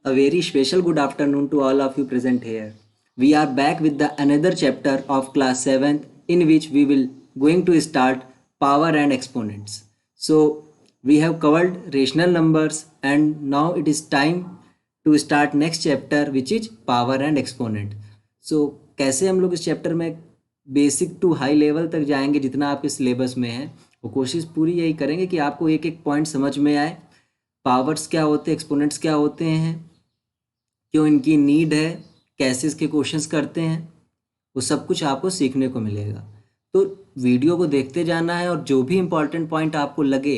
A very special good afternoon to all of you present here. We are back with the another chapter of class 7th in which we will going to start power and exponents. So we have covered rational numbers and now it is time to start next chapter which is power and exponent. So कैसे हम लोग इस chapter में basic to high level तक जाएंगे जितना आपके syllabus में है, वो कोशिश पूरी यही करेंगे कि आपको एक एक पॉइंट समझ में आए। पावर्स क्या होते हैं, एक्सपोनेंट्स क्या होते हैं, क्यों इनकी नीड है, कैसे इसके क्वेश्चंस करते हैं, वो सब कुछ आपको सीखने को मिलेगा। तो वीडियो को देखते जाना है और जो भी इम्पोर्टेंट पॉइंट आपको लगे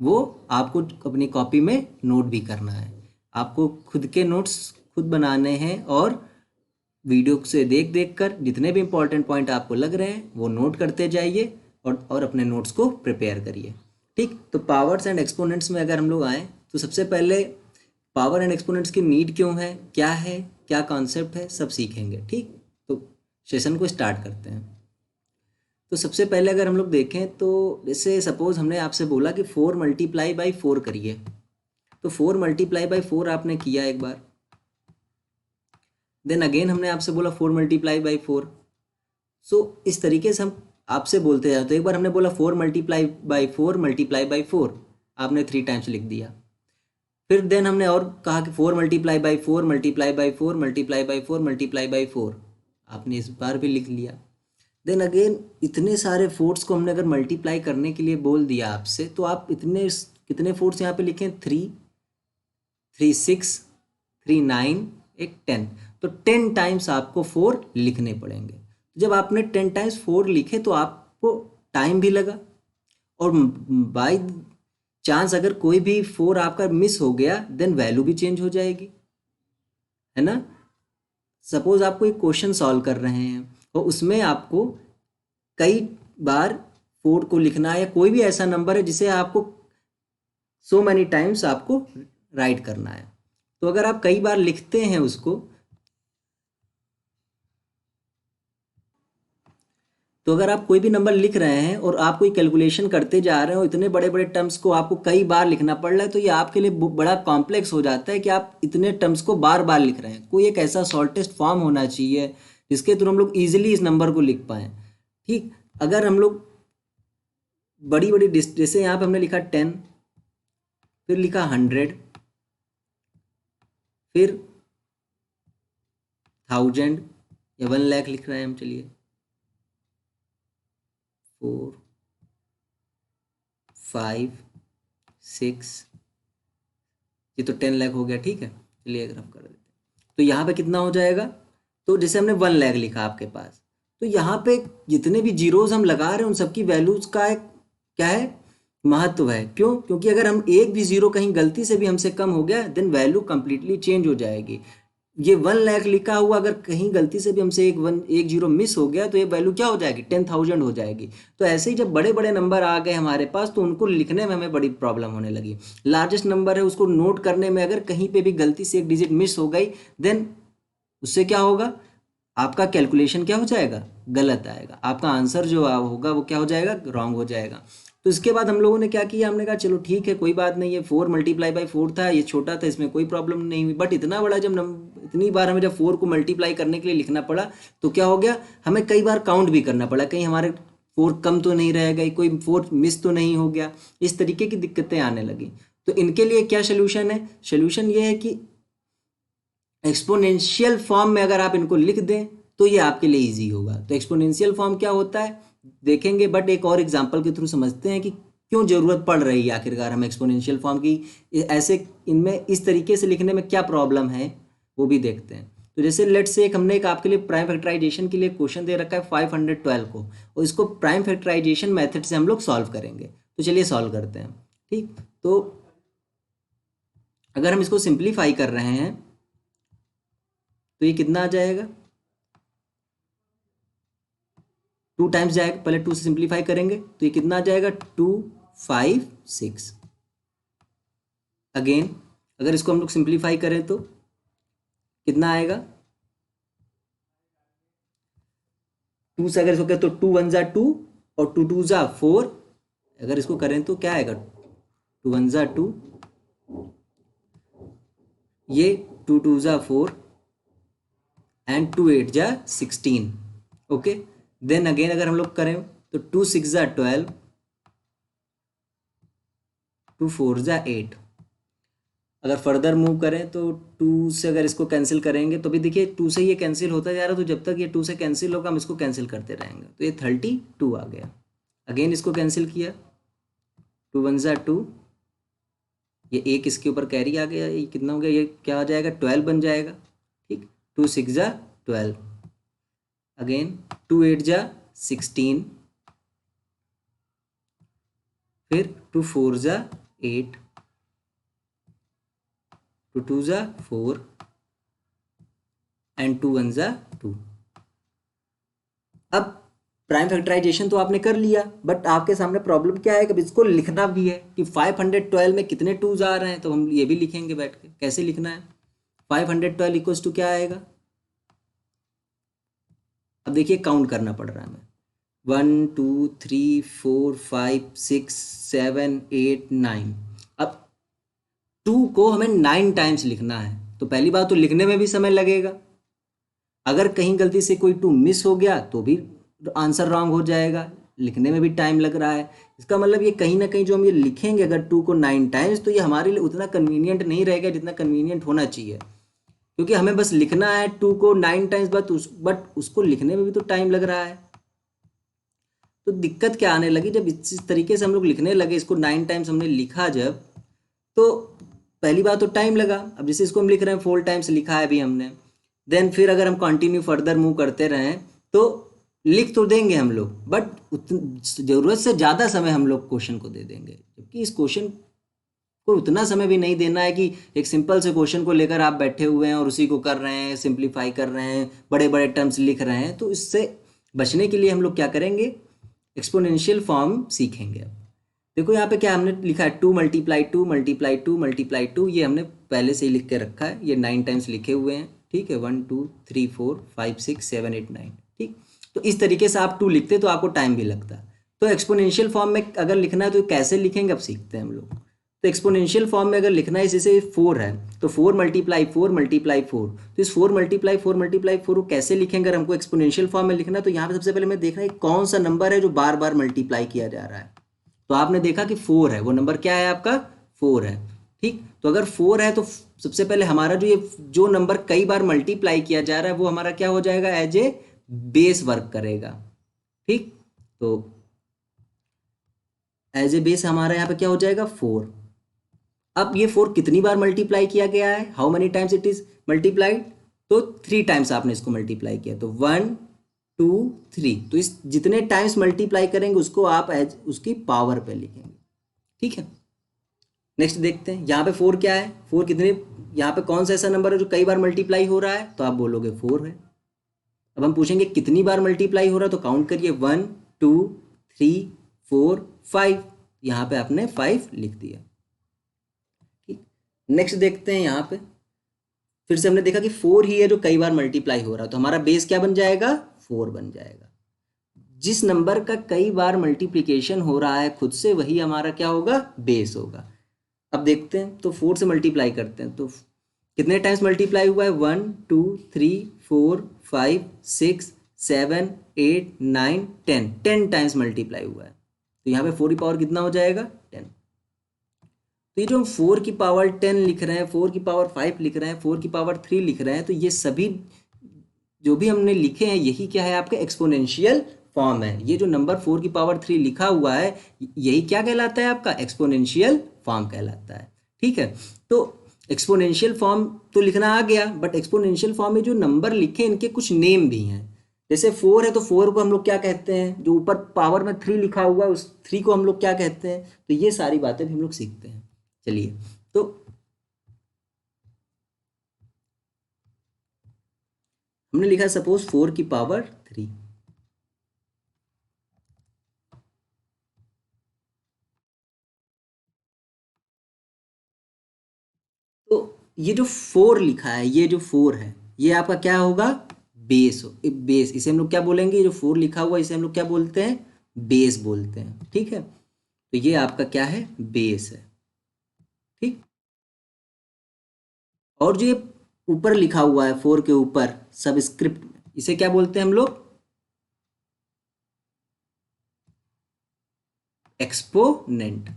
वो आपको अपनी कॉपी में नोट भी करना है। आपको खुद के नोट्स खुद बनाने हैं और वीडियो से देख देख कर जितने भी इम्पोर्टेंट पॉइंट आपको लग रहे हैं वो नोट करते जाइए और अपने नोट्स को प्रिपेयर करिए। ठीक, तो पावर्स एंड एक्सपोनेंट्स में अगर हम लोग आएँ तो सबसे पहले पावर एंड एक्सपोनेंट्स की नीड क्यों है, क्या कॉन्सेप्ट है, सब सीखेंगे। ठीक, तो सेशन को स्टार्ट करते हैं। तो सबसे पहले अगर हम लोग देखें तो जैसे सपोज हमने आपसे बोला कि 4 मल्टीप्लाई बाई 4 करिए, तो 4 मल्टीप्लाई बाई 4 आपने किया एक बार, देन अगेन हमने आपसे बोला 4 मल्टीप्लाई बाई 4। सो इस तरीके से हम आपसे बोलते जाते। तो एक बार हमने बोला 4 मल्टीप्लाई बाई 4 मल्टीप्लाई बाई 4, आपने 3 टाइम्स लिख दिया। फिर देन हमने और कहा कि 4 multiply by 4 multiply by 4 multiply by 4 multiply by 4, आपने इस बार भी लिख लिया। देन अगेन इतने सारे फोर्स को हमने अगर मल्टीप्लाई करने के लिए बोल दिया आपसे, तो आप कितने फोर्स यहाँ पे लिखें, 3, 3 6, 3 9, एक 10, तो 10 टाइम्स आपको 4 लिखने पड़ेंगे। जब आपने 10 टाइम्स 4 लिखे तो आपको टाइम भी लगा, और बाय चांस अगर कोई भी 4 आपका मिस हो गया देन वैल्यू भी चेंज हो जाएगी, है ना। सपोज आप कोई क्वेश्चन सॉल्व कर रहे हैं और उसमें आपको कई बार 4 को लिखना है, या कोई भी ऐसा नंबर है जिसे आपको सो मैनी टाइम्स आपको राइट करना है, तो अगर आप कई बार लिखते हैं उसको, तो अगर आप कोई भी नंबर लिख रहे हैं और आप कोई कैलकुलेशन करते जा रहे हो, इतने बड़े बड़े टर्म्स को आपको कई बार लिखना पड़ रहा है, तो ये आपके लिए बड़ा कॉम्प्लेक्स हो जाता है कि आप इतने टर्म्स को बार बार लिख रहे हैं। कोई एक ऐसा शॉर्टेस्ट फॉर्म होना चाहिए जिसके थ्रू हम लोग ईजिली इस नंबर को लिख पाएँ। ठीक, अगर हम लोग बड़ी बड़ी जैसे यहाँ पे हमने लिखा 10, फिर लिखा 100, फिर 1000 या 1 लाख लिख रहे हैं हम, चलिए 4 5 6, ये तो 10 लाख हो गया। ठीक है, चलिए अगर हम कर देते हैं तो यहाँ पे कितना हो जाएगा, तो जैसे हमने 1 लाख लिखा आपके पास, तो यहाँ पे जितने भी जीरोज हम लगा रहे हैं उन सबकी वैल्यूज का एक क्या है, महत्व है। क्यों? क्योंकि अगर हम एक भी जीरो कहीं गलती से भी हमसे कम हो गया देन वैल्यू कंप्लीटली चेंज हो जाएगी। ये 1 लाख लिखा हुआ अगर कहीं गलती से भी हमसे एक जीरो मिस हो गया तो ये वैल्यू क्या हो जाएगी, 10,000 हो जाएगी। तो ऐसे ही जब बड़े बड़े नंबर आ गए हमारे पास तो उनको लिखने में हमें बड़ी प्रॉब्लम होने लगी। लार्जेस्ट नंबर है उसको नोट करने में अगर कहीं पे भी गलती से एक डिजिट मिस हो गई देन उससे क्या होगा, आपका कैलकुलेशन क्या हो जाएगा, गलत आएगा, आपका आंसर जो होगा वो क्या हो जाएगा, रॉन्ग हो जाएगा। तो इसके बाद हम लोगों ने क्या किया, हमने कहा चलो ठीक है कोई बात नहीं है, 4 मल्टीप्लाई बाई 4 था, ये छोटा था, इसमें कोई प्रॉब्लम नहीं हुई। बट इतना बड़ा जब इतनी बार हमें जब 4 को मल्टीप्लाई करने के लिए लिखना पड़ा तो क्या हो गया, हमें कई बार काउंट भी करना पड़ा, कहीं हमारे 4 कम तो नहीं रह गई, कोई 4 मिस तो नहीं हो गया, इस तरीके की दिक्कतें आने लगी। तो इनके लिए क्या सोल्यूशन है, सोल्यूशन ये है कि एक्सपोनेंशियल फॉर्म में अगर आप इनको लिख दें तो ये आपके लिए इजी होगा। तो एक्सपोनेंशियल फॉर्म क्या होता है देखेंगे, बट एक और एग्जांपल के थ्रू समझते हैं कि क्यों ज़रूरत पड़ रही है आखिरकार हमें एक्सपोनेंशियल फॉर्म की, ऐसे इनमें इस तरीके से लिखने में क्या प्रॉब्लम है वो भी देखते हैं। तो जैसे लेट से एक हमने एक आपके लिए प्राइम फैक्टराइजेशन के लिए क्वेश्चन दे रखा है 512 को, और इसको प्राइम फैक्टराइजेशन मेथड से हम लोग सॉल्व करेंगे। तो चलिए सॉल्व करते हैं। ठीक, तो अगर हम इसको सिंप्लीफाई कर रहे हैं तो ये कितना आ जाएगा, 2 टाइम्स जाएगा, पहले 2 से सिंप्लीफाई करेंगे तो ये कितना आ जाएगा, 2 5 6। अगेन अगर इसको हम लोग सिंप्लीफाई करें तो कितना आएगा, 2 से अगर इसको करें तो 2 1 जा 2 और 2 2 जा 4, अगर इसको करें तो क्या आएगा, 2 1 जा 2 ये 2 2 ज़ा 4 एंड 2 8 ज़ा 16। ओके, देन अगेन अगर हम लोग करें तो 2 6 ज़ा 12, 2 4 ज़ा 8। अगर फर्दर मूव करें तो टू से अगर इसको कैंसिल करेंगे तो भी देखिए टू से ये कैंसिल होता जा रहा है, तो जब तक ये टू से कैंसिल होगा हम इसको कैंसिल करते रहेंगे, तो ये 32 आ गया। अगेन इसको कैंसिल किया, 2 1 ज़ा 2, ये एक इसके ऊपर कैरी आ गया, ये कितना हो गया, ये क्या आ जाएगा, 12 बन जाएगा। ठीक, 2 6 ज़ा 12, अगेन 2 8 ज़ा 16, फिर 2 4 ज़ा 8, 2 2 ज़ा 4 एंड 2 1 ज़ा 2। अब प्राइम फैक्टराइजेशन तो आपने कर लिया, बट आपके सामने प्रॉब्लम क्या है कि अब इसको लिखना भी है कि 512 में कितने टूज आ रहे हैं, तो हम ये भी लिखेंगे बैठ के। कैसे लिखना है, 512 इक्वल्स टू क्या आएगा, अब देखिए काउंट करना पड़ रहा है हमें, 1 2 3 4 5 6 7 8 9। अब 2 को हमें 9 टाइम्स लिखना है, तो पहली बात तो लिखने में भी समय लगेगा, अगर कहीं गलती से कोई 2 मिस हो गया तो भी आंसर रॉन्ग हो जाएगा, लिखने में भी टाइम लग रहा है। इसका मतलब ये कहीं ना कहीं जो हम ये लिखेंगे अगर 2 को 9 टाइम्स, तो ये हमारे लिए उतना कन्वीनियंट नहीं रहेगा जितना कन्वीनियंट होना चाहिए, क्योंकि हमें बस लिखना है 2 को 9 टाइम्स, बट उसको लिखने में भी तो टाइम लग रहा है। तो दिक्कत क्या आने लगी, जब इस तरीके से हम लोग लिखने लगे, इसको 9 टाइम्स हमने लिखा जब, तो पहली बात तो टाइम लगा। अब जैसे इसको हम लिख रहे हैं 4 टाइम्स लिखा है अभी हमने, देन फिर अगर हम कंटिन्यू फर्दर मूव करते रहें तो लिख तो देंगे हम लोग, बट ज़रूरत से ज़्यादा समय हम लोग क्वेश्चन को दे देंगे, क्योंकि इस क्वेश्चन को उतना समय भी नहीं देना है कि एक सिंपल से क्वेश्चन को लेकर आप बैठे हुए हैं और उसी को कर रहे हैं, सिंप्लीफाई कर रहे हैं, बड़े बड़े टर्म्स लिख रहे हैं। तो इससे बचने के लिए हम लोग क्या करेंगे, एक्सपोनेंशियल फॉर्म सीखेंगे। अब देखो यहाँ पे क्या हमने लिखा है, 2 × 2 × 2 × 2, ये हमने पहले से ही लिख के रखा है, ये 9 टाइम्स लिखे हुए हैं। ठीक है, 1 2 3 4 5 6 7 8 9। ठीक, तो इस तरीके से आप 2 लिखते तो आपको टाइम भी लगता। तो एक्सपोनेंशियल फॉर्म में अगर लिखना है तो कैसे लिखेंगे, अब सीखते हैं हम लोग। तो एक्सपोनेंशियल फॉर्म में अगर लिखना है, जैसे 4 है तो 4 × 4 × 4, तो इस 4 × 4 × 4 को कैसे लिखेंगे, अगर हमको एक्सपोनेंशियल फॉर्म में लिखना है तो यहाँ पे सबसे पहले मैं देखना है कौन सा नंबर है जो बार बार मल्टीप्लाई किया जा रहा है। तो आपने देखा कि 4 है, वो नंबर क्या है आपका, 4 है। ठीक, तो अगर 4 है तो सबसे पहले हमारा जो नंबर कई बार मल्टीप्लाई किया जा रहा है वो हमारा क्या हो जाएगा, एज ए बेस वर्क करेगा। ठीक, तो एज ए बेस हमारा यहाँ पे क्या हो जाएगा, 4। अब ये 4 कितनी बार मल्टीप्लाई किया गया है, how many times it is multiplied, तो 3 टाइम्स आपने इसको मल्टीप्लाई किया, तो 1 2 3, तो इस जितने टाइम्स मल्टीप्लाई करेंगे उसको आप एज उसकी पावर पे लिखेंगे। ठीक है, नेक्स्ट देखते हैं यहाँ पे 4 क्या है, 4 कितने, यहाँ पे कौन सा ऐसा नंबर है जो कई बार मल्टीप्लाई हो रहा है, तो आप बोलोगे 4 है। अब हम पूछेंगे कितनी बार मल्टीप्लाई हो रहा है, तो काउंट करिए, 1 2 3 4 5, यहाँ पे आपने 5 लिख दिया। ठीक, नेक्स्ट देखते हैं यहाँ पे, फिर से हमने देखा कि 4 ही है जो कई बार मल्टीप्लाई हो रहा है, तो हमारा बेस क्या बन जाएगा, 4 बन जाएगा। जिस नंबर का कई बार मल्टीप्लिकेशन हो रहा है खुद से, वही हमारा क्या होगा, बेस होगा। अब देखते हैं, तो 4 से मल्टीप्लाई करते हैं, तो कितने टाइम्स मल्टीप्लाई हुआ है, 1 2 3 4 5 6 7 8 9 10, 10 टाइम्स मल्टीप्लाई हुआ है। तो यहाँ पे 4 की पावर कितना हो जाएगा, 10। तो ये जो हम 4 की पावर 10 लिख रहे हैं, 4 की पावर 5 लिख रहे हैं, 4 की पावर 3 लिख रहे हैं, तो ये सभी जो भी हमने लिखे हैं यही क्या है, आपके एक्सपोनेंशियल फॉर्म है। ये जो नंबर 4 की पावर 3 लिखा हुआ है, यही क्या कहलाता है, आपका एक्सपोनेंशियल फॉर्म कहलाता है। ठीक है, तो एक्सपोनेंशियल फॉर्म तो लिखना आ गया, बट एक्सपोनेंशियल फॉर्म में जो नंबर लिखे इनके कुछ नेम भी हैं। जैसे 4 है तो 4 को हम लोग क्या कहते हैं, जो ऊपर पावर में 3 लिखा हुआ है उस 3 को हम लोग क्या कहते हैं, तो ये सारी बातें भी हम लोग सीखते हैं। चलिए, तो हमने लिखा सपोज 4 की पावर 3, तो ये जो 4 लिखा है, ये जो 4 है, ये आपका क्या होगा, बेस हो, बेस, इसे हम लोग क्या बोलेंगे, ये जो 4 लिखा हुआ है इसे हम लोग क्या बोलते हैं, बेस बोलते हैं। ठीक है, तो ये आपका क्या है, बेस है। ठीक, और जो ये ऊपर लिखा हुआ है 4 के ऊपर सबस्क्रिप्ट में, इसे क्या बोलते हैं हम लोग? एक्सपोनेंट।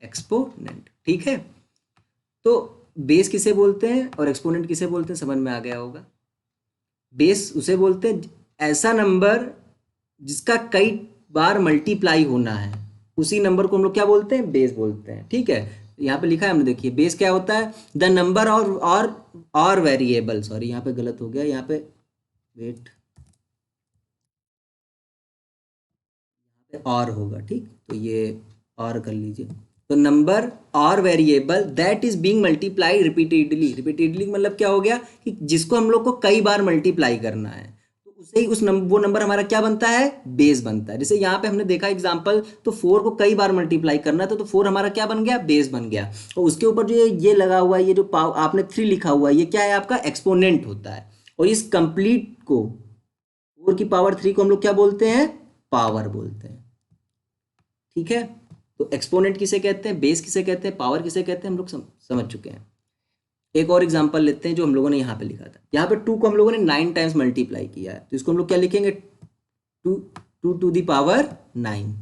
एक्सपोनेंट, ठीक है। तो बेस किसे बोलते हैं और एक्सपोनेंट किसे बोलते हैं, समझ में आ गया होगा। बेस उसे बोलते हैं ऐसा नंबर जिसका कई बार मल्टीप्लाई होना है, उसी नंबर को हम लोग क्या बोलते हैं? बेस बोलते हैं, ठीक है। यहाँ पे लिखा है हमने, देखिए बेस क्या होता है? द नंबर और वेरिएबल, सॉरी यहाँ पे गलत हो गया, यहाँ पे वेट, और होगा, ठीक। तो ये और कर लीजिए। तो नंबर और variable that is being multiplied repeatedly. Repeatedly मतलब क्या हो गया कि जिसको हम लोग को कई बार मल्टीप्लाई करना है, तो उसे ही उस नंबर, वो नंबर हमारा क्या बनता है? बेस बनता है। जैसे यहाँ पे हमने देखा एग्जांपल, तो 4 को कई बार मल्टीप्लाई करना था, तो 4 हमारा क्या बन गया? बेस बन गया। और उसके ऊपर जो ये लगा हुआ है, ये जो आपने 3 लिखा हुआ है, ये क्या है? आपका एक्सपोनेंट होता है। और इस कंप्लीट को, 4 की पावर 3 को हम लोग क्या बोलते हैं? पावर बोलते हैं, ठीक है। तो एक्सपोनेंट किसे कहते हैं, बेस किसे कहते हैं, पावर किसे कहते हैं, हम लोग समझ चुके हैं। एक और एग्जांपल लेते हैं जो हम लोगों ने यहाँ पे लिखा था। यहाँ पे 2 को हम लोगों ने 9 टाइम्स मल्टीप्लाई किया है, तो इसको हम लोग क्या लिखेंगे? 2 टू दी पावर 9।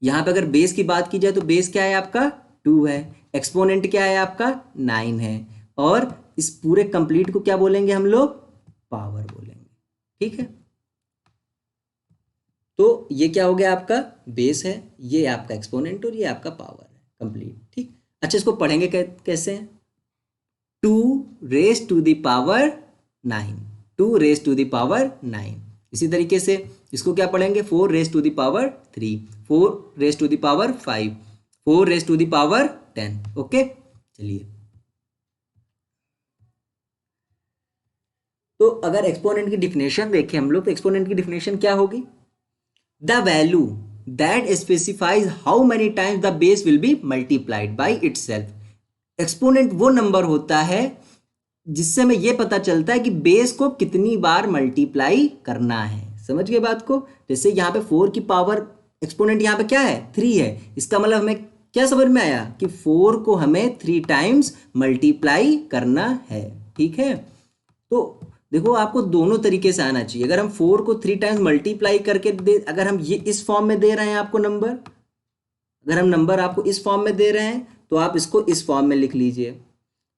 यहाँ पे अगर बेस की बात की जाए तो बेस क्या है आपका? 2 है। एक्सपोनेंट क्या है आपका? 9 है। और इस पूरे कंप्लीट को क्या बोलेंगे हम लोग? पावर बोलेंगे, ठीक है। तो ये क्या हो गया? आपका बेस है, ये आपका एक्सपोनेंट, और ये आपका पावर है, कंप्लीट, ठीक। अच्छा, इसको पढ़ेंगे कैसे? 2 raise to the power 9। 2 raise to the power 9। इसी तरीके से इसको क्या पढ़ेंगे? 4 raise to the power 3, 4 raise to the power 5, 4 raise to the power 10। Okay, चलिए। तो अगर एक्सपोनेंट की डिफिनेशन देखें हम लोग, तो एक्सपोनेंट की डिफिनेशन क्या होगी? The value that specifies how many times the base will be multiplied by itself. Exponent वो नंबर होता है जिससे हमें यह पता चलता है कि बेस को कितनी बार मल्टीप्लाई करना है। समझ गए बात को? जैसे यहाँ पे 4 की पावर, एक्सपोनेंट यहाँ पे क्या है? 3 है। इसका मतलब हमें क्या समझ में आया कि 4 को हमें 3 टाइम्स मल्टीप्लाई करना है, ठीक है। तो देखो, आपको दोनों तरीके से आना चाहिए। अगर हम 4 को 3 टाइम्स मल्टीप्लाई करके दे, अगर हम ये इस फॉर्म में दे रहे हैं आपको नंबर, अगर हम नंबर आपको इस फॉर्म में दे रहे हैं, तो आप इसको इस फॉर्म में लिख लीजिए।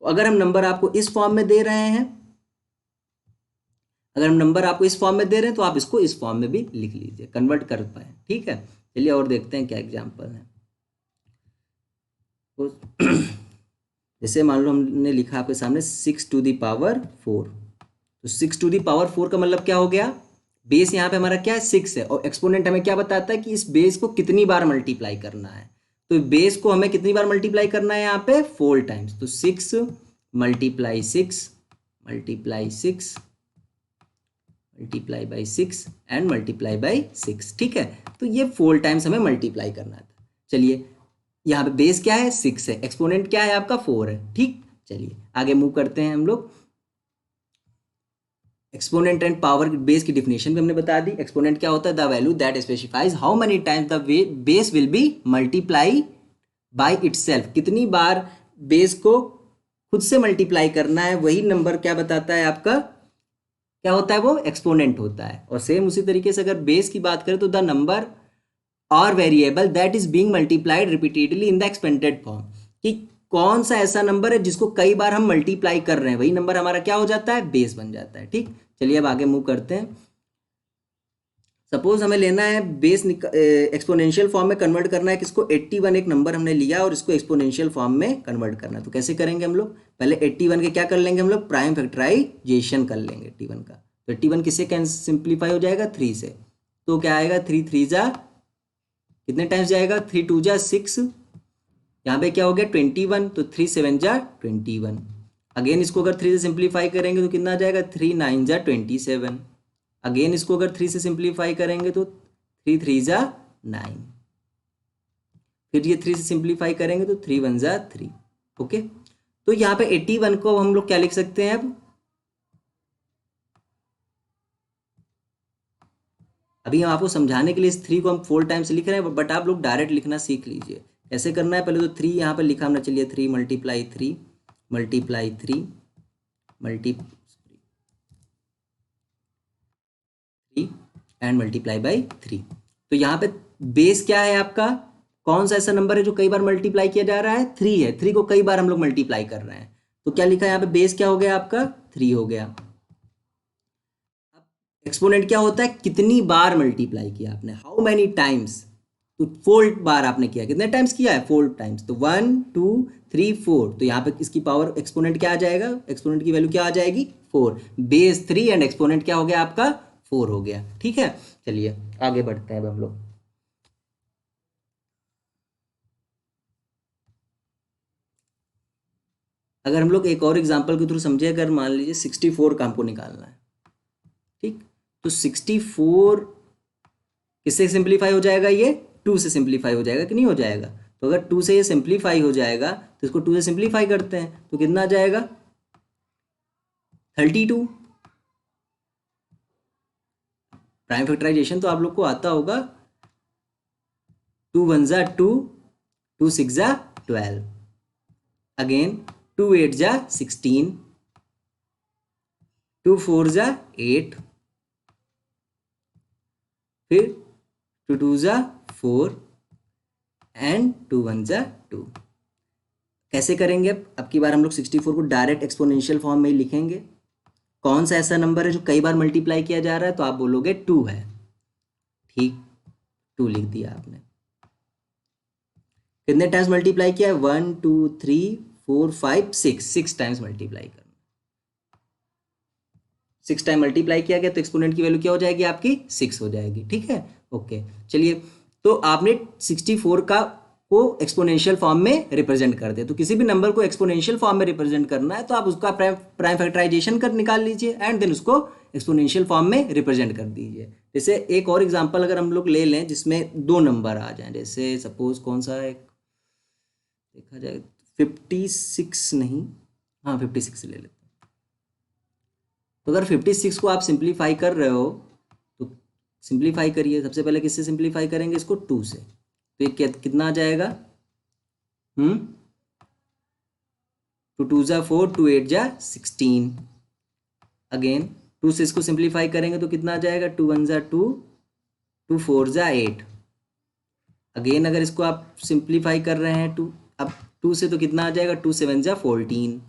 अगर हम नंबर आपको इस फॉर्म में दे रहे हैं, अगर हम नंबर आपको इस फॉर्म में दे रहे हैं, तो आप इसको इस फॉर्म में भी लिख लीजिए, कन्वर्ट कर पाए, ठीक है। चलिए और देखते हैं क्या एग्जाम्पल है। तो जैसे मान लो हमने लिखा आपके सामने 6 टू द पावर 4। तो 6 टू दी पावर 4 का मतलब क्या हो गया? बेस यहाँ पे हमारा क्या है? 6 है। और एक्सपोनेंट हमें क्या बताता है कि इस बेस को कितनी बार मल्टीप्लाई करना है। तो बेस को हमें कितनी बार मल्टीप्लाई करना है? यहाँ पे 4 टाइम्स। तो 6 × 6 × 6 multiply by 6 and multiply by 6, ठीक है। तो ये 4 टाइम्स हमें मल्टीप्लाई करना था। चलिए, यहाँ पे बेस क्या है? 6 है। एक्सपोनेंट क्या है आपका? 4 है, ठीक। चलिए आगे मूव करते हैं हम लोग। एक्सपोनेंट एंड पावर बेस की डिफिनेशन भी हमने बता दी। एक्सपोनेंट क्या होता है? The value that specifies how many times the base will be multiply by itself. कितनी बार बेस को खुद से मल्टीप्लाई करना है, वही नंबर क्या बताता है आपका? क्या होता है? वो एक्सपोनेंट होता है। और सेम उसी तरीके से अगर बेस की बात करें, तो द नंबर और variable that is being multiplied repeatedly in the expanded form, कि कौन सा ऐसा नंबर है जिसको कई बार हम मल्टीप्लाई कर रहे हैं, वही नंबर हमारा क्या हो जाता है? बेस बन जाता है, ठीक। चलिए अब आगे मूव करते हैं। सपोज हमें लेना है बेस एक्सपोनेंशियल फॉर्म में कन्वर्ट करना है किसको? 81 एक नंबर हमने लिया और इसको एक्सपोनेंशियल फॉर्म में कन्वर्ट करना है। तो कैसे करेंगे हम लोग? पहले 81 के क्या कर लेंगे हम लोग? प्राइम फैक्टराइजेशन कर लेंगे 81 का। तो 81 किससे कैन सिंप्लीफाई हो जाएगा? 3 से। तो क्या आएगा? 3 3 जा कितने टाइम्स जाएगा? 3 2 जा 6। यहाँ पे क्या हो गया? 21। तो 3 7 जा 21। अगेन इसको अगर 3 से सिंप्लीफाई करेंगे तो कितना आ जाएगा? 3 9 जा 27। अगेन इसको अगर 3 से सिंप्लीफाई करेंगे तो 3 3 जा 9। फिर ये 3 से सिंप्लीफाई करेंगे तो 3 1 जा 3। ओके, तो यहाँ पे 81 को हम लोग क्या लिख सकते हैं? अब अभी हम आपको समझाने के लिए इस 3 को हम 4 टाइम्स लिख रहे हैं, बट आप लोग डायरेक्ट लिखना सीख लीजिए। कैसे करना है? पहले तो 3 यहाँ पर लिखा हमने, चलिए 3 × 3, मल्टीप्लाई 3 एंड मल्टीप्लाई बाई 3। तो यहाँ पे बेस क्या है आपका, कौन सा ऐसा नंबर है जो कई बार मल्टीप्लाई किया जा रहा है, 3 है, 3 को कई बार हम लोग मल्टीप्लाई कर रहे हैं। तो क्या लिखा है यहाँ पे, बेस क्या हो गया आपका, 3 हो गया। एक्सपोनेंट क्या होता है, कितनी बार मल्टीप्लाई किया आपने, हाउ मैनी टाइम्स। तो 4 बार आपने किया, कितने टाइम्स किया है, 4 टाइम्स। तो 1 2 3 4, तो यहाँ पे इसकी पावर एक्सपोनेंट क्या आ जाएगा, एक्सपोनेंट की वैल्यू क्या आ जाएगी, 4। बेस 3 एंड एक्सपोनेंट क्या हो गया आपका, 4 हो गया। ठीक है, चलिए आगे बढ़ते हैं अब हम लोग। अगर हम लोग एक और एग्जांपल के थ्रू समझे, अगर मान लीजिए 64 का हमको निकालना है, ठीक, तो 64 किससे सिंप्लीफाई हो जाएगा, ये 2 से सिंप्लीफाई हो जाएगा कि नहीं हो जाएगा। तो अगर 2 से ये सिंप्लीफाई हो जाएगा तो इसको 2 से सिंप्लीफाई करते हैं, तो कितना आ जाएगा, 32। प्राइम फैक्टराइजेशन तो आप लोग को आता होगा, 2 1 जा 2, 2 6 जा 12, अगेन 2 8 जा 16, 2 4 जा 8, फिर 2 2 जा 4 एंड 2 1 जा 2। कैसे करेंगे, अब की बार हम लोग 64 को डायरेक्ट एक्सपोनेंशियल फॉर्म में ही लिखेंगे। कौन सा ऐसा नंबर है जो कई बार मल्टीप्लाई किया जा रहा है, तो आप बोलोगे 2 है, ठीक, 2 लिख दिया आपने। कितने टाइम्स मल्टीप्लाई किया है, 1 2 3 4 5 6, 6 टाइम्स मल्टीप्लाई करना, 6 टाइम मल्टीप्लाई किया गया तो एक्सपोनेंट की वैल्यू क्या हो जाएगी आपकी, 6 हो जाएगी। ठीक है, ओके, चलिए। तो आपने 64 का को एक्सपोनेंशियल फॉर्म में रिप्रेजेंट कर दिया। तो किसी भी नंबर को एक्सपोनेंशियल फॉर्म में रिप्रेजेंट करना है तो आप उसका प्राइम फैक्टराइजेशन कर निकाल लीजिए एंड देन उसको एक्सपोनेंशियल फॉर्म में रिप्रेजेंट कर दीजिए। जैसे एक और एग्जांपल अगर हम लोग ले लें जिसमें 2 नंबर आ जाएं, जैसे सपोज कौन सा एक देखा जाए, 56 नहीं, हाँ 56 ले लेते हैं। तो अगर 56 को आप सिंप्लीफाई कर रहे हो तो सिंप्लीफाई करिए, सबसे पहले किससे सिंप्लीफाई करेंगे, इसको 2 से। तो ये कितना आ जाएगा, 2 2 जा 4, 2 8 जा 16, अगेन 2 से इसको सिंप्लीफाई करेंगे तो कितना आ जाएगा, 2 1 जा 2, 2 4 जा 8, अगेन अगर इसको आप सिंप्लीफाई कर रहे हैं 2, अब 2 से तो कितना आ जाएगा, 2 7 जा 14,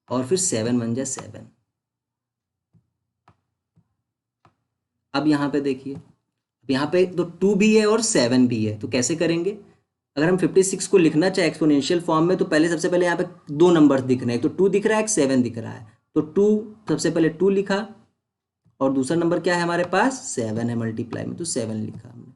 और फिर 7 1 जा 7। अब यहाँ पे देखिए, यहाँ पे तो 2 भी है और 7 भी है, तो कैसे करेंगे। अगर हम 56 को लिखना चाहे एक्सपोनेंशियल फॉर्म में तो पहले सबसे पहले यहाँ पे 2 नंबर्स दिख रहे हैं, तो 2 दिख रहा है, एक 7 दिख रहा है, तो 2 सबसे पहले 2 लिखा, और दूसरा नंबर क्या है हमारे पास, 7 है मल्टीप्लाई में, तो 7 लिखा हमने।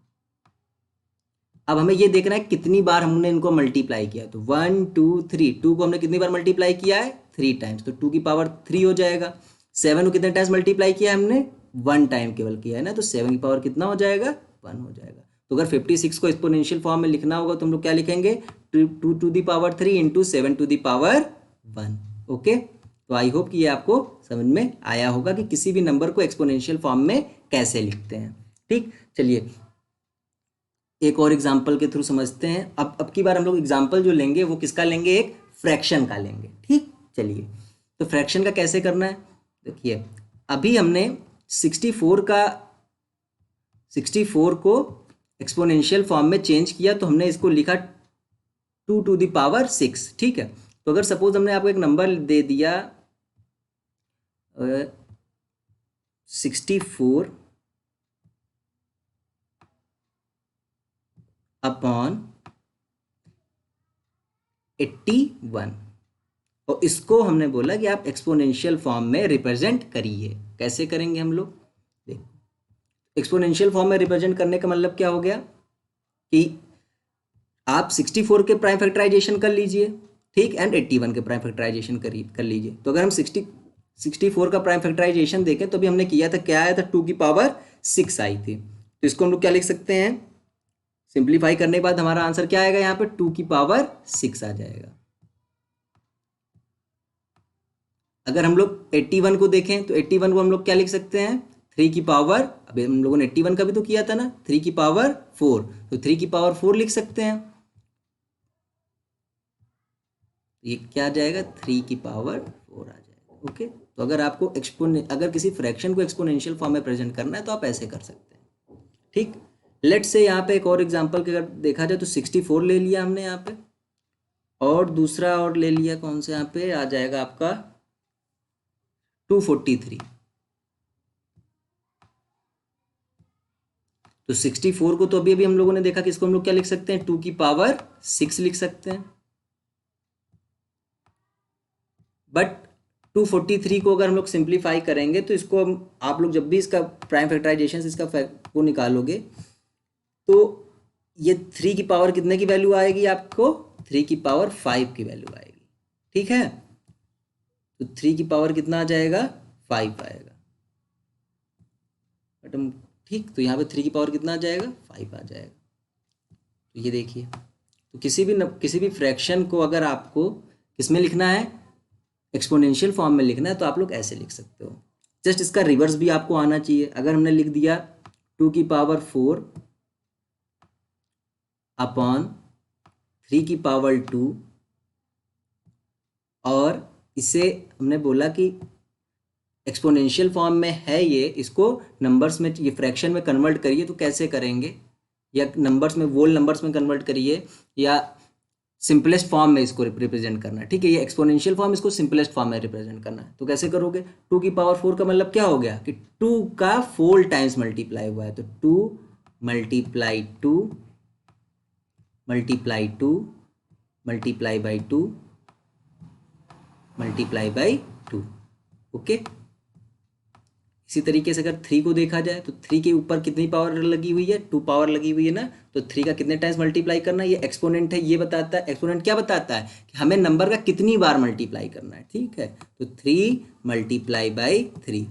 अब हमें ये देखना है कितनी बार हमने इनको मल्टीप्लाई किया, तो 1 2 3, 2 को हमने कितनी बार मल्टीप्लाई किया है, 3 टाइम्स, तो 2 की पावर 3 हो जाएगा। 7 को कितने टाइम्स मल्टीप्लाई किया है हमने, 1 टाइम केवल किया है ना, तो 7 की पावर कितना हो जाएगा, 1 हो जाएगा। तो अगर 56 को एक्सपोनेंशियल फॉर्म में लिखना होगा तो हम लोग क्या लिखेंगे, 2 to the power 3 into 7 to the power 1। Okay, तो आई होप कि ये आपको समझ में आया होगा कि किसी भी नंबर को एक्सपोनेंशियल फॉर्म में कैसे लिखते हैं। ठीक, चलिए एक और एग्जाम्पल के थ्रू समझते हैं। अब की बार हम लोग एग्जाम्पल जो लेंगे वो किसका लेंगे, एक फ्रैक्शन का लेंगे। ठीक, चलिए, तो फ्रैक्शन का कैसे करना है, देखिए अभी हमने 64 को एक्सपोनेंशियल फॉर्म में चेंज किया, तो हमने इसको लिखा 2 टू द पावर 6। ठीक है, तो अगर सपोज हमने आपको एक नंबर दे दिया 64 अपॉन 81, और इसको हमने बोला कि आप एक्सपोनेंशियल फॉर्म में रिप्रेजेंट करिए। कैसे करेंगे हम लोग, देखो एक्सपोनेंशियल फॉर्म में रिप्रेजेंट करने का मतलब क्या हो गया कि आप 64 के प्राइम फैक्टराइजेशन कर लीजिए, ठीक, एंड 81 के प्राइम फैक्टराइजेशन कर लीजिए। तो अगर हम 64 का प्राइम फैक्टराइजेशन देखें तो अभी हमने किया था, क्या आया था, 2 की पावर 6 आई थी, तो इसको हम लोग क्या लिख सकते हैं, सिंप्लीफाई करने के बाद हमारा आंसर क्या आएगा, यहाँ पे 2 की पावर 6 आ जाएगा। अगर हम लोग 81 को देखें तो 81 को हम लोग क्या लिख सकते हैं, 3 की पावर, अभी हम लोगों ने 81 का भी तो किया था ना, 3 की पावर 4, तो 3 की पावर 4 लिख सकते हैं। ये क्या आ जाएगा, 3 की पावर 4 आ जाएगा। ओके, तो अगर आपको अगर किसी फ्रैक्शन को एक्सपोनेंशियल फॉर्म में प्रेजेंट करना है तो आप ऐसे कर सकते हैं। ठीक, लेट्स से यहाँ पे एक और एग्जांपल के अगर देखा जाए तो 64 ले लिया हमने यहाँ पे, और दूसरा और ले लिया कौन सा, यहाँ पे आ जाएगा आपका 243। तो 64 को तो अभी अभी हम लोगों ने देखा कि इसको हम लोग क्या लिख सकते हैं, 2 की पावर 6 लिख सकते हैं। बट 243 को अगर हम लोग सिंप्लीफाई करेंगे तो इसको आप लोग जब भी इसका प्राइम फैक्टराइजेशन से इसका वो निकालोगे तो ये 3 की पावर कितने की वैल्यू आएगी आपको, 3 की पावर 5 की वैल्यू आएगी। ठीक है, तो 3 की पावर कितना आ जाएगा, 5 आएगा। बट हम ठीक, तो यहाँ पे 3 की पावर कितना आ जाएगा, 5 आ जाएगा। तो ये देखिए, तो किसी भी फ्रैक्शन को अगर आपको किसमें लिखना है, एक्सपोनेंशियल फॉर्म में लिखना है, तो आप लोग ऐसे लिख सकते हो। जस्ट इसका रिवर्स भी आपको आना चाहिए। अगर हमने लिख दिया 2 की पावर 4 अपॉन 3 की पावर 2, और इसे हमने बोला कि एक्सपोनेंशियल फॉर्म में है ये, इसको नंबर्स में, ये फ्रैक्शन में कन्वर्ट करिए। तो कैसे करेंगे, या नंबर्स में, वोल नंबर्स में कन्वर्ट करिए, या सिंपलेस्ट फॉर्म में इसको रिप्रेजेंट करना है। ठीक है, ये एक्सपोनेंशियल फॉर्म, इसको सिंपलेस्ट फॉर्म में रिप्रेजेंट करना है। तो कैसे करोगे, 2 की पावर 4 का मतलब क्या हो गया कि 2 का 4 टाइम्स मल्टीप्लाई हुआ है, तो 2 multiply 2 multiply 2 multiply by 2 multiply by 2। Okay, इसी तरीके से अगर 3 को देखा जाए तो 3 के ऊपर कितनी पावर लगी हुई है, 2 पावर लगी हुई है ना, तो 3 का कितने टाइम्स मल्टीप्लाई करना है, ये एक्सपोनेंट है, ये बताता है। एक्सपोनेंट क्या बताता है कि हमें नंबर का कितनी बार मल्टीप्लाई करना है। ठीक है, तो 3 मल्टीप्लाई बाई 3।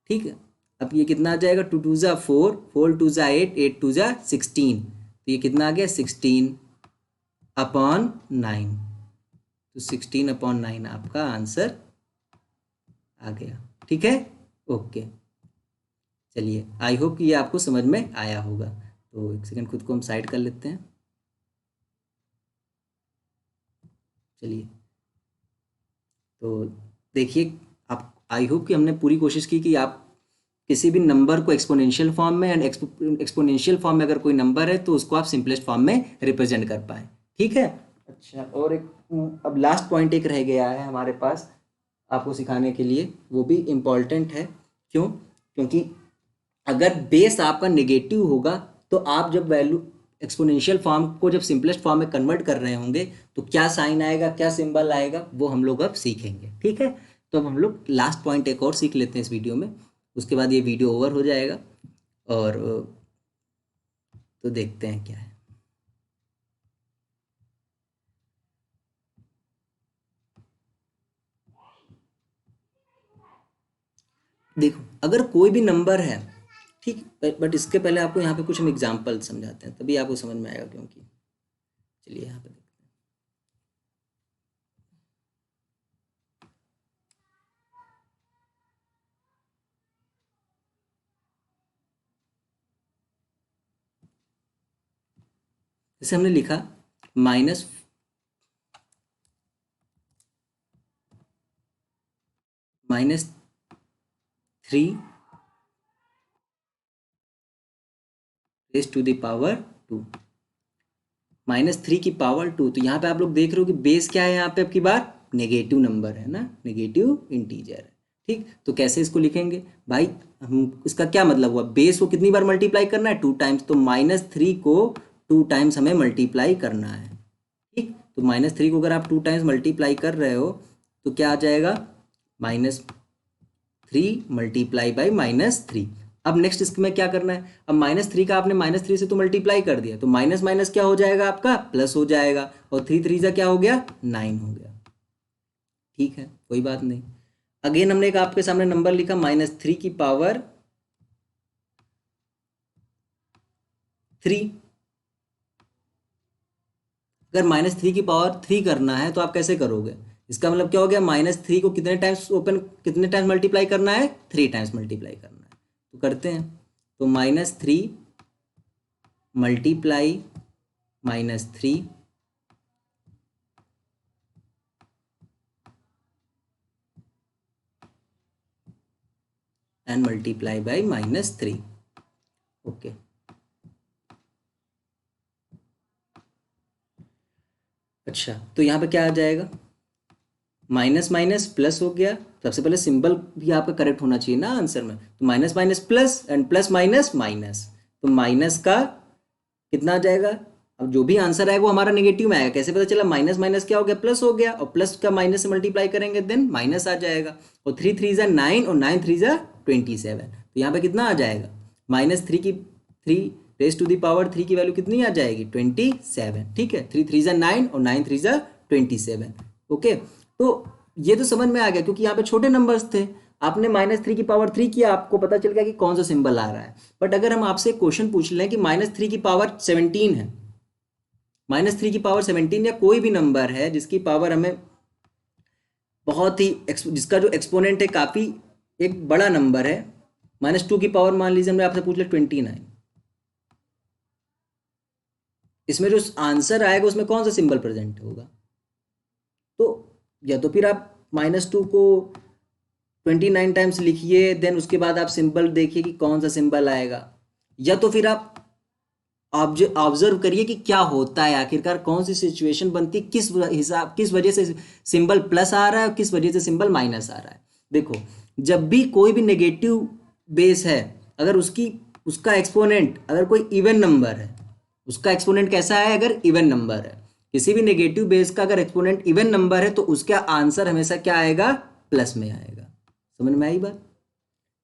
ठीक है, अब ये कितना आ जाएगा, 2 2 ज़ा 4, 4 2 ज़ा 8, 8 2 ज़ा 16, तो ये कितना आ गया, 16 अपॉन 9। तो 16 अपॉन 9 आपका आंसर आ गया। ठीक है, ओके, चलिए, आई होप कि ये आपको समझ में आया होगा। तो एक सेकंड, खुद को हम साइड कर लेते हैं। चलिए, तो देखिए, आप, आई होप कि हमने पूरी कोशिश की कि आप किसी भी नंबर को एक्सपोनेंशियल फॉर्म में, एंड एक्सपोनेंशियल फॉर्म में अगर कोई नंबर है तो उसको आप सिंपलेस्ट फॉर्म में रिप्रेजेंट कर पाए। ठीक है, अच्छा, और एक अब लास्ट पॉइंट एक रह गया है हमारे पास आपको सिखाने के लिए, वो भी इम्पॉर्टेंट है। क्यों, क्योंकि अगर बेस आपका नेगेटिव होगा तो आप जब वैल्यू एक्सपोनेंशियल फॉर्म को जब सिंपलेस्ट फॉर्म में कन्वर्ट कर रहे होंगे तो क्या साइन आएगा, क्या सिंबल आएगा, वो हम लोग अब सीखेंगे। ठीक है, तो अब हम लोग लास्ट पॉइंट एक और सीख लेते हैं इस वीडियो में, उसके बाद ये वीडियो ओवर हो जाएगा। और तो देखते हैं क्या है। देखो, अगर कोई भी नंबर है, ठीक, बट इसके पहले आपको यहाँ पे कुछ हम एग्जाम्पल समझाते हैं, तभी आपको समझ में आएगा। क्योंकि चलिए यहाँ पे देखते हैं। जैसे हमने लिखा minus -3 raise to the power 2, -3 की पावर 2। तो यहाँ पे आप लोग देख रहे हो कि बेस क्या है, यहाँ पे आपकी बार नेगेटिव नंबर है ना, नेगेटिव इंटीजर है। ठीक, तो कैसे इसको लिखेंगे भाई, हम इसका क्या मतलब हुआ, बेस को कितनी बार मल्टीप्लाई करना है, 2 टाइम्स, तो -3 को 2 टाइम्स हमें मल्टीप्लाई करना है। ठीक, तो -3 को अगर आप 2 टाइम्स मल्टीप्लाई कर रहे हो तो क्या आ जाएगा, -3 मल्टीप्लाई बाई -3। अब नेक्स्ट इसमें क्या करना है, अब -3 का आपने -3 से तो मल्टीप्लाई कर दिया, तो माइनस माइनस क्या हो जाएगा आपका, प्लस हो जाएगा, और 3 3 का क्या हो गया, 9 हो गया। ठीक है, कोई बात नहीं। अगेन हमने एक आपके सामने नंबर लिखा -3 की पावर 3। अगर -3 की पावर 3 करना है तो आप कैसे करोगे, इसका मतलब क्या हो गया, -3 को कितने टाइम्स कितने टाइम्स मल्टीप्लाई करना है, 3 टाइम्स मल्टीप्लाई करना है। तो करते हैं, तो -3 मल्टीप्लाई -3 मल्टीप्लाई बाई -3। ओके, अच्छा तो यहाँ पे क्या आ जाएगा, माइनस माइनस प्लस हो गया। सबसे पहले सिंबल भी आपका करेक्ट होना चाहिए ना आंसर में, तो minus minus plus and plus minus minus, तो माइनस का कितना आ जाएगा। अब जो भी आंसर आएगा वो हमारा नेगेटिव में आएगा, कैसे पता चला, माइनस माइनस क्या हो गया, प्लस हो गया, और प्लस का माइनस से मल्टीप्लाई करेंगे देन माइनस आ जाएगा। और 3 3 ज़ा 9 और 9 3 ज़ा 27, तो यहाँ पे कितना आ जाएगा, -3 की 3 रेज टू दी पावर 3 की वैल्यू कितनी आ जाएगी, 27। ठीक है, 3 3 ज़ा 9 और 9 3 ज़ा 27। ओके, तो ये तो समझ में आ गया क्योंकि यहाँ पे छोटे नंबर्स थे, आपने -3 की पावर 3 किया, आपको पता चल गया कि कौन सा सिंबल आ रहा है। बट अगर हम आपसे क्वेश्चन पूछ लें कि -3 की पावर 17 है, -3 की पावर 17 या कोई भी नंबर है जिसकी पावर हमें बहुत ही जिसका जो एक्सपोनेंट है काफ़ी एक बड़ा नंबर है, -2 की पावर मान लीजिए हमने आपसे पूछ लिया 29, इसमें जो आंसर आएगा उसमें कौन सा सिंबल प्रेजेंट होगा, तो या तो फिर आप -2 को 29 टाइम्स लिखिए, देन उसके बाद आप सिंबल देखिए कि कौन सा सिंबल आएगा, या तो फिर आप ऑब्जर्व करिए कि क्या होता है, आखिरकार कौन सी सिचुएशन बनती है, किस वजह से सिंबल प्लस आ रहा है और किस वजह से सिंबल माइनस आ रहा है। देखो, जब भी कोई भी नेगेटिव बेस है, अगर उसका एक्सपोनेंट अगर कोई इवन नंबर है, उसका एक्सपोनेंट कैसा है, अगर इवन नंबर है, किसी भी नेगेटिव बेस का अगर एक्सपोनेंट इवन नंबर है तो उसका आंसर हमेशा क्या आएगा, प्लस में आएगा। समझ में आई बात।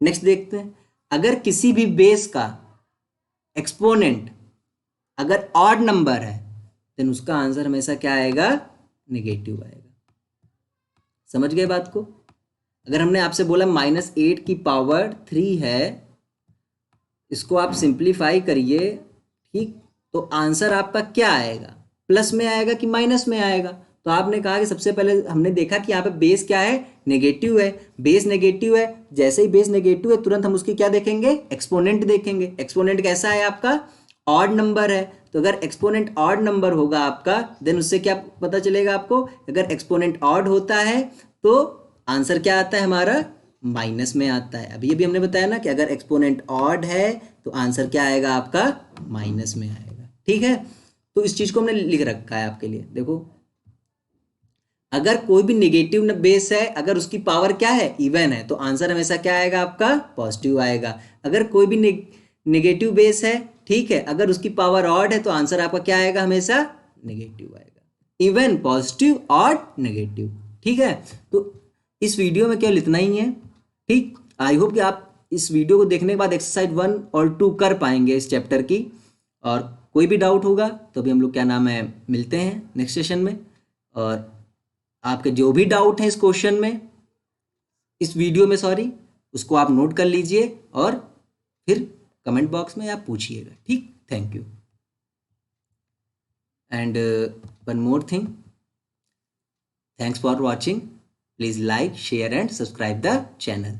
नेक्स्ट देखते हैं, अगर किसी भी बेस का एक्सपोनेंट अगर ऑड नंबर है देन उसका आंसर हमेशा क्या आएगा, नेगेटिव आएगा। समझ गए बात को। अगर हमने आपसे बोला -8 की पावर 3 है, इसको आप सिंप्लीफाई करिए, ठीक, तो आंसर आपका क्या आएगा, प्लस में आएगा कि माइनस में आएगा। तो आपने कहा कि सबसे पहले हमने देखा कि यहाँ पे बेस क्या है, नेगेटिव है, बेस नेगेटिव है, जैसे ही बेस नेगेटिव है तुरंत हम उसकी क्या देखेंगे, एक्सपोनेंट देखेंगे। एक्सपोनेंट कैसा है आपका, ऑड नंबर है, तो अगर एक्सपोनेंट ऑड नंबर होगा आपका देन उससे क्या पता चलेगा आपको, अगर एक्सपोनेंट ऑड होता है तो आंसर क्या आता है हमारा, माइनस में आता है। अभी हमने बताया ना कि अगर एक्सपोनेंट ऑड है तो आंसर क्या आएगा आपका, माइनस में आएगा। ठीक है, तो इस चीज को हमने लिख रखा है आपके लिए। देखो, अगर कोई भी नेगेटिव बेस है, अगर उसकी पावर क्या है, इवन है, तो आंसर हमेशा क्या आएगा आपका, पॉजिटिव आएगा। अगर कोई भी नेगेटिव बेस है, ठीक है, अगर उसकी पावर ऑड है तो आंसर आपका क्या आएगा, हमेशा नेगेटिव आएगा। Even, positive, odd, negative. ठीक है, तो इस वीडियो में केवल इतना ही है। ठीक, आई होप कि आप इस वीडियो को देखने के बाद एक्सरसाइज 1 और 2 कर पाएंगे इस चैप्टर की। और कोई भी डाउट होगा तो भी हम लोग क्या नाम है मिलते हैं नेक्स्ट सेशन में। और आपके जो भी डाउट है इस क्वेश्चन में, इस वीडियो में सॉरी, उसको आप नोट कर लीजिए और फिर कमेंट बॉक्स में आप पूछिएगा। ठीक, thank you. And one more thing, thanks for watching, please like, share and subscribe the channel.